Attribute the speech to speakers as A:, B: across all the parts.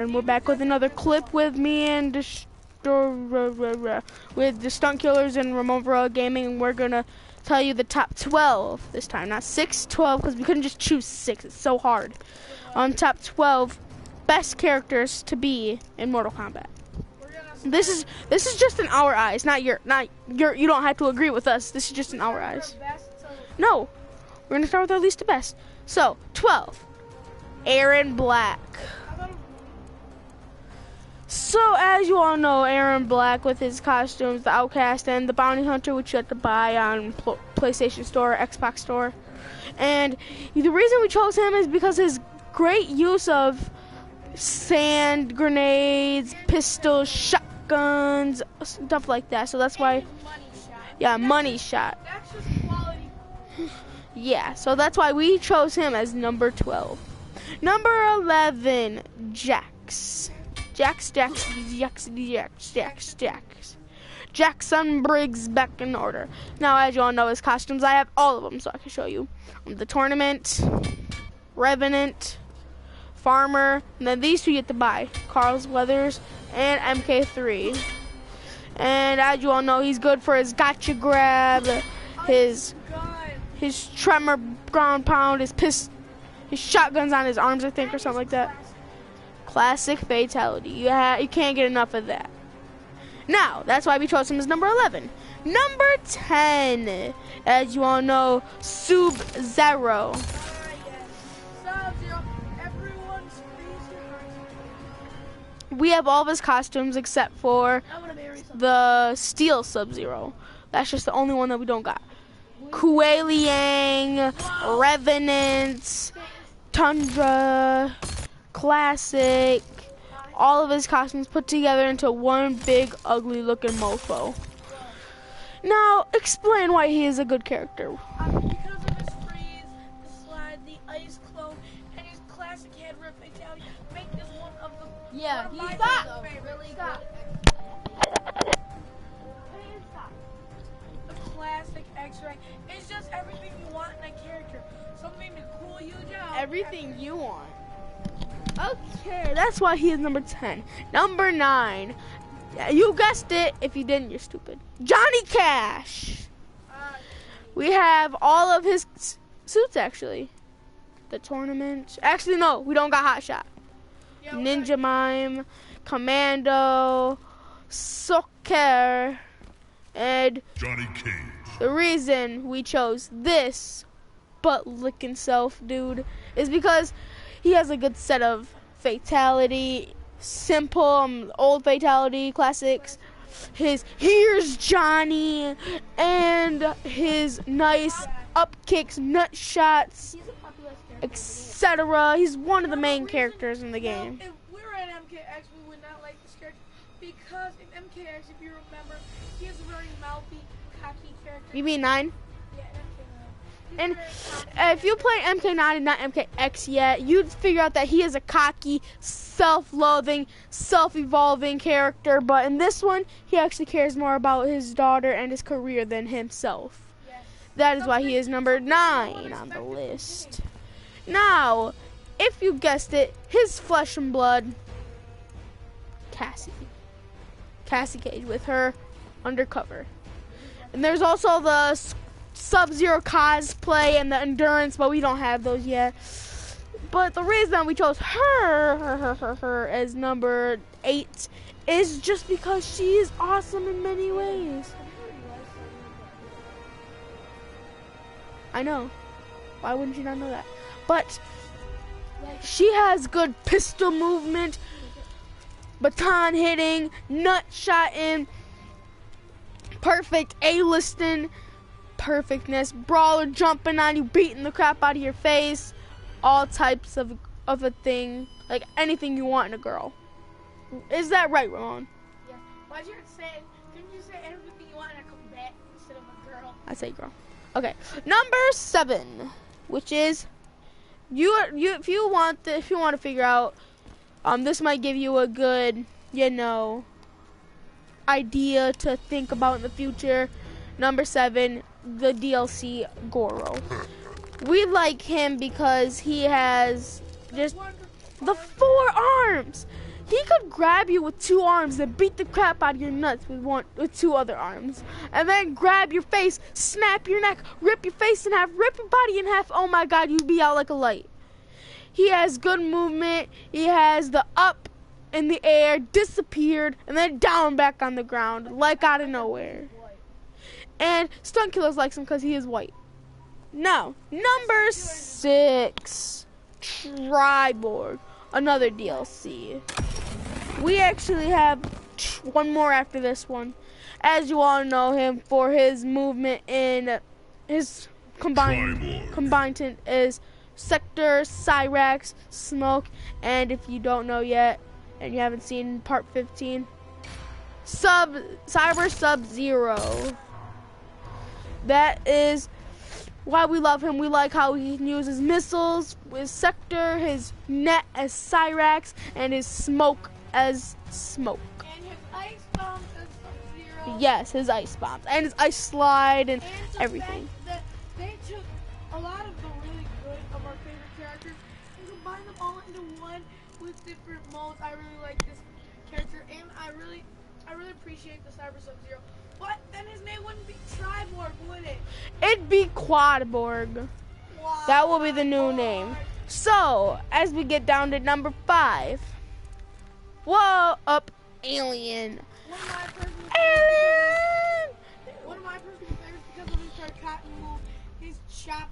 A: And we're back with another clip with me and with the Stunt Killers and Ramon Varela Gaming, and we're gonna tell you the top 12 this time, not 6, 12, because we couldn't just choose 6. It's so hard. On top 12 best characters to be in Mortal Kombat. This is just in our eyes, not your. You don't have to agree with us. This is just in our eyes. No, we're gonna start with our least to best. So 12, Aaron Black. So, as you all know, Aaron Black with his costumes, the Outcast and the Bounty Hunter, which you have to buy on PlayStation Store, Xbox Store. And the reason we chose him is because his great use of sand, grenades, pistols, shotguns, stuff like that. So that's why, yeah, money shot.
B: That's just quality.
A: Yeah, so that's why we chose him as number 12. Number 11, Jax. Jackson Briggs back in order. Now, as you all know, his costumes, I have all of them, so I can show you. The Tournament, Revenant, Farmer, and then these two you get to buy. Carl's Weathers and MK3. And as you all know, he's good for his gotcha grab, his tremor ground pound, his shotguns on his arms, I think, or something like that. Classic fatality. You can't get enough of that. Now, that's why we chose him as number 11. Number 10, as you all know, Sub-Zero.
B: Sub-Zero, everyone's favorite.
A: We have all of his costumes except for the Steel Sub-Zero. That's just the only one that we don't got. Kuei Liang, Revenant, Tundra, Classic, all of his costumes put together into one big ugly looking mofo. Now explain why he is a good character.
B: Because of his freeze, the slide, the ice clone, and his classic head rip fatality make this one of the the classic X-ray. It's just everything you want in a character. Something to cool you down.
A: Everything you want. Okay, that's why he is number 10. Number 9. You guessed it. If you didn't, you're stupid. Johnny Cash. We have all of his suits, actually. The Tournament. Actually, no, we don't got Hot Shot. Yeah, Ninja Mime, Commando, Soccer, and
C: Johnny Cage.
A: The reason we chose this butt-licking self dude is because he has a good set of fatality, simple, old fatality classics. Here's Johnny, and his nice up kicks, nut shots, etc. He's one of the main characters in the game.
B: If we were at MKX, we would not like this character because in MKX, if you remember, he is a very mouthy, cocky character.
A: You mean 9? And if you play MK9 and not MKX yet, you'd figure out that he is a cocky, self-loathing, self-evolving character. But in this one, he actually cares more about his daughter and his career than himself. Yes. That is why he is number 9 on the list. Now, if you guessed it, his flesh and blood, Cassie Cage with her undercover. And there's also the Sub-Zero cosplay and the endurance, but we don't have those yet. But the reason we chose her as number 8 is just because she is awesome in many ways. I know. Why wouldn't you not know that? But she has good pistol movement, baton hitting, nut shotting, perfect A-listing, perfectness, brawler jumping on you, beating the crap out of your face, all types of a thing, like anything you want in a girl. Is that right, Ramon?
B: Yeah. Why'd you say? Didn't you say everything you want in a combat instead of a girl?
A: I say girl. Okay, number 7, which is if you want to figure out, this might give you a good, idea to think about in the future. Number 7, the DLC Goro. We like him because he has just the 4 arms. he could grab you with 2 arms and beat the crap out of your nuts with 2 other arms. And then grab your face, snap your neck, rip your face in half, rip your body in half. Oh my god, you'd be out like a light. He has good movement. He has the up in the air, disappeared, and then down back on the ground, like out of nowhere. And Stunt Killers likes him because he is white. Now, number 6, Triborg, another DLC. We actually have one more after this one. As you all know him for his movement in his combined is Sector, Cyrax, Smoke, and if you don't know yet, and you haven't seen part 15, Cyber Sub-Zero. That is why we love him. We like how he uses missiles with Sector, his net as Cyrax, and his smoke as Smoke.
B: And his ice bombs as Sub-Zero.
A: Yes, his ice bombs. And his ice slide and
B: the
A: everything.
B: Fact that they took a lot of the really good of our favorite characters and combined them all into one with different modes. I really like this character, and I really appreciate the Cyber Sub-Zero. But then his name wouldn't be Triborg, would it?
A: It'd be Quadborg. That will be the new name. So, as we get down to number 5. Whoa, up, Alien. Alien!
B: One of my personal favorites because of his cotton move, his chop.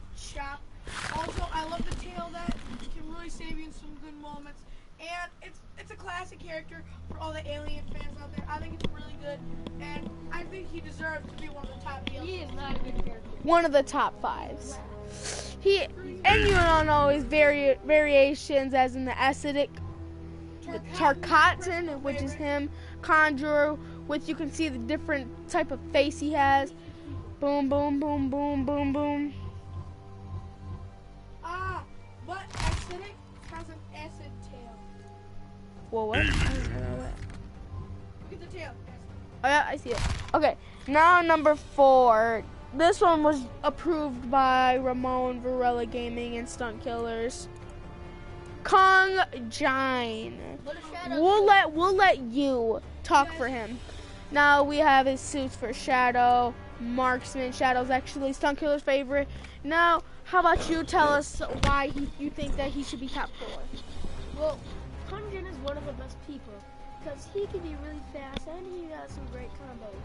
B: Also, I love the tail that can really save you in some good moments. And it's a classic character for all the Alien fans out there. I think it's really good, and I think he deserves to be one of the top DLCs. He is not a good character.
A: One of the top 5s. And you don't know his variations, as in the acidic, the Tarkatan, which is him, Conjurer, which you can see the different type of face he has. Boom, boom, boom, boom, boom, boom.
B: But acidic has an acid tail.
A: Whoa, what? I don't know that.
B: Look at the tail.
A: Oh yeah, I see it. Okay, now number 4. This one was approved by Ramon, Varela Gaming, and Stunt Killers. Kong Jine. We'll let you talk for him. Now we have his suits for Shadow, Marksman. Shadow's actually Stunt Killer's favorite. Now, how about you tell us why you think that he should be top 4?
C: Well, Kong Jin is one of the best people because he can be really fast and he has some great combos.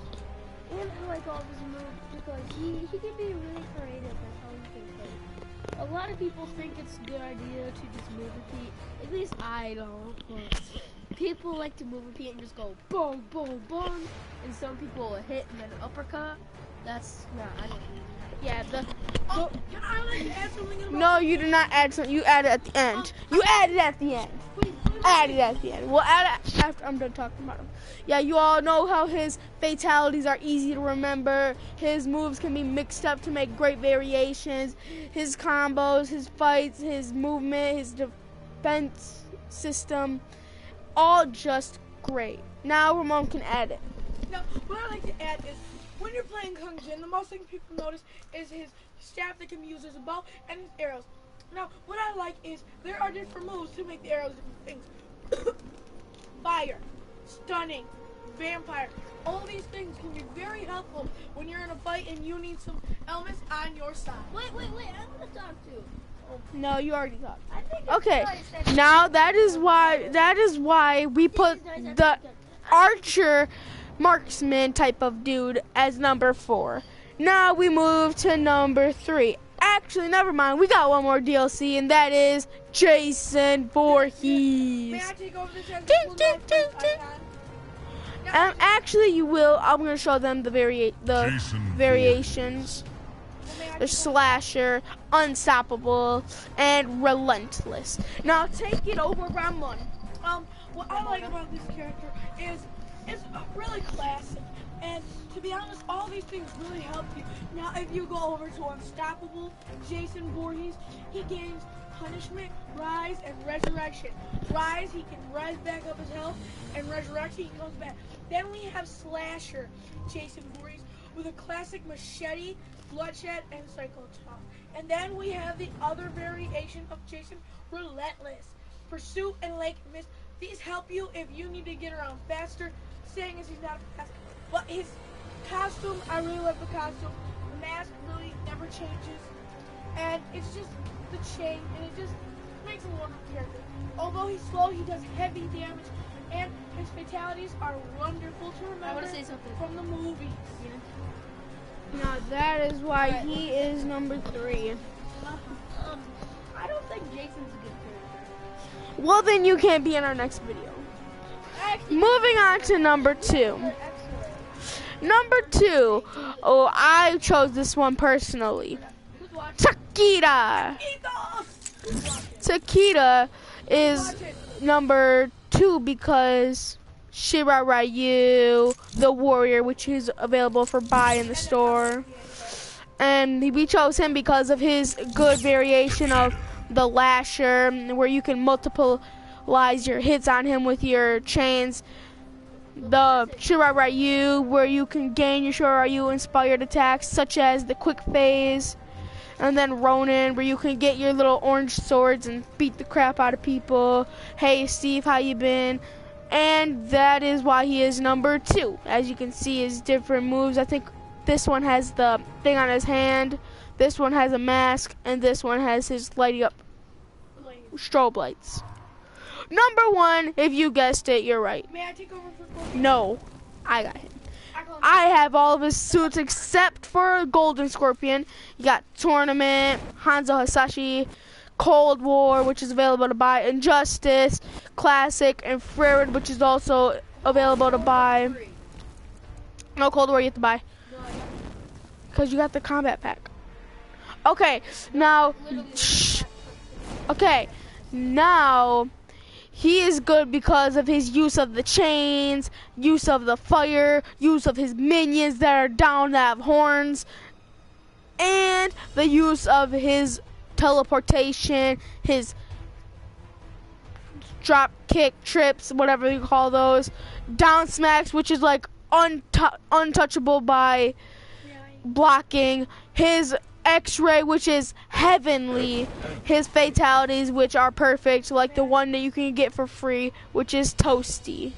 C: And I like all of his moves because he can be really creative in how he can play. A lot of people think it's a good idea to just move repeat. At least I don't. But people like to move repeat and just go boom, boom, boom. And some people will hit and then uppercut. That's I don't do that.
A: Yeah,
B: Can I add something about
A: no, you do not add something. You add it at the end. You add it at the end.
B: Please.
A: Add it at the end. We'll add it after I'm done talking about him. Yeah, you all know how his fatalities are easy to remember. His moves can be mixed up to make great variations. His combos, his fights, his movement, his defense system, all just great. Now Ramon can add it.
B: Now, what I like to add is, when you're playing Kung Jin, the most thing people notice is his staff that can be used as a bow and his arrows. Now, what I like is there are different moves to make the arrows different things. Fire, stunning, vampire. All these things can be very helpful when you're in a fight and you need some elements on your side.
C: Wait, I'm gonna talk too.
A: No, you already talked.
C: I think
A: Okay, now that is why we put the archer marksman type of dude as number 4. Now we move to number 3. Actually, never mind. We got one more DLC, and that is Jason Voorhees.
B: May I take over this as
A: Actually, you will. I'm going to show them the variations. The slasher, unstoppable, and relentless. Now take it over, Ramon.
B: What I like about this character is it's really classic. And to be honest, all these things really help you. Now, if you go over to Unstoppable, Jason Voorhees, he gains Punishment, Rise, and Resurrection. Rise, he can rise back up his health, and Resurrection, he comes back. Then we have Slasher, Jason Voorhees, with a classic Machete, Bloodshed, and Cyclotron. And then we have the other variation of Jason, Relentless, Pursuit, and Lake Mist. these help you if you need to get around faster, saying as he's not fast. But his costume, I really love the costume. The mask really never changes. And it's just the chain, and it just makes a wonderful character. Although he's slow, he does heavy damage, and his fatalities are wonderful to remember
C: I want to say something.
B: from the movies.
A: Now that is why he is number 3.
C: I don't think Jason's a good character.
A: Well, then you can't be in our next video. Moving on to number 2. Number 2. Oh, I chose this one personally. Takeda. Takeda is number 2 because Shirai Ryu, the warrior, which is available for buy in the store. And we chose him because of his good variation of the lasher, where you can multipleize your hits on him with your chains. The Shirai Ryu, where you can gain your Shirai Ryu inspired attacks, such as the quick phase. And then Ronin, where you can get your little orange swords and beat the crap out of people. Hey Steve, how you been? And that is why he is number 2. As you can see, his different moves. I think this one has the thing on his hand, this one has a mask, and this one has his lighting up strobe lights. Number 1, if you guessed it, you're right.
B: May I take over for Scorpion?
A: No, I got him. I have all of his suits except for Golden Scorpion. You got Tournament, Hanzo Hasashi, Cold War, which is available to buy, Injustice, Classic, and Frerid, which is also available to buy. No, Cold War you have to buy, because you got the combat pack. Okay, now, okay, now, he is good because of his use of the chains, use of the fire, use of his minions that are down that have horns, and the use of his teleportation, his drop kick trips, whatever you call those, down smacks, which is like untouchable by blocking, his X-ray, which is heavenly, his fatalities, which are perfect, like the one that you can get for free, which is Toasty.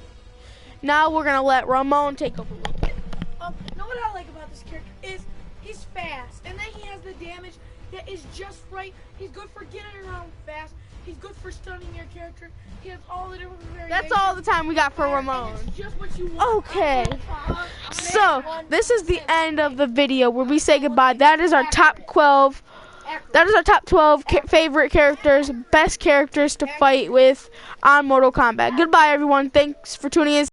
A: Now we're gonna let Ramon take over.
B: Know what I like about this character is he's fast, and then he has the damage that is just right. He's good for getting around fast. He's good for stunning your character. He has all the different variations.
A: That's all the time we got for Ramon.
B: It's just what you want.
A: Okay, so this is the end of the video where we say goodbye. That is our top 12. That is our top 12 favorite characters, best characters to fight with on Mortal Kombat. Goodbye, everyone. Thanks for tuning in.